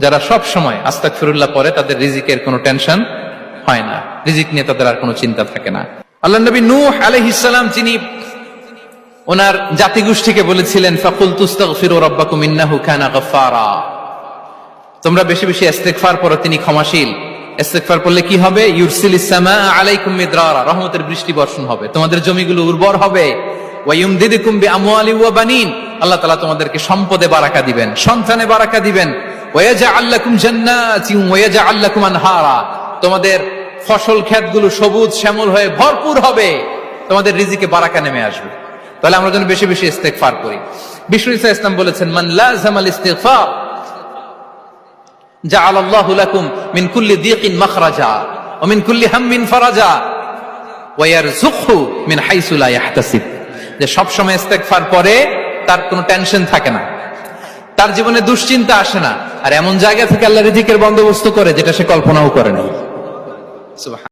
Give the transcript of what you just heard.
যারা সব সময় আস্তাগফিরুল্লাহ পড়ে তাদের রিজিকের কোনো টেনশন হয় না, রিজিক নিয়ে তাদের আর কোনো চিন্তা থাকে না। আল্লাহ নবী নূহ আলাইহিস সালাম যিনি ওনার জাতিগোষ্ঠীকে বলেছিলেন ফাকুল তুস্তাগফিরু রাব্বাকুম ইন্নাহু কানা গাফফারা, তোমরা বেশি বেশি ইস্তিগফার পড়ো, তিনি ক্ষমাশীল। ইস্তিগফার পড়লে কি হবে? ইউরসিলিস সামা আলাইকুম মিদরারা, রহমতের বৃষ্টি বর্ষণ হবে, তোমাদের জমিগুলো উর্বর হবে। ওয়া ইউমদিদুকুম বিআমওয়ালি ওয়া বানিন, আল্লাহ তাআলা তোমাদেরকে সম্পদে বারাকা দিবেন, সন্তানে বারাকা দিবেন। ওয়া ইয়াজআল লাকুম জান্নাতিন ওয়া ইয়াজআল লাকুম আনহারা, তোমাদের ফসল ক্ষেতগুলো সবুজ শ্যামল হয়ে ভরপুর হবে, তোমাদের রিজিকে বারাকা নেমে আসবে। তাহলে আমরা যেন বেশি বেশি ইস্তিগফার করি। বিষ্ণু ঈসা ইসলাম বলেছেন মান লাযামাল ইস্তিগফার জাআলাল্লাহু লাকুম মিন কুল্লি দিকিন মাখরাজা ওয়া মিন কুল্লি হাম্মিন ফারাজা ওয়া ইয়ারযুকহু মিন হাইসু লা ইয়াহতাসিব, যে সব সময় ইস্তিগফার পড়ে তার কোনো টেনশন থাকে না, তার জীবনে দুশ্চিন্তা আসে না, আর এমন জায়গা থেকে আল্লাহ রিজিকের বন্দোবস্ত করে যেটা সে কল্পনাও করে নাই। সুবহান।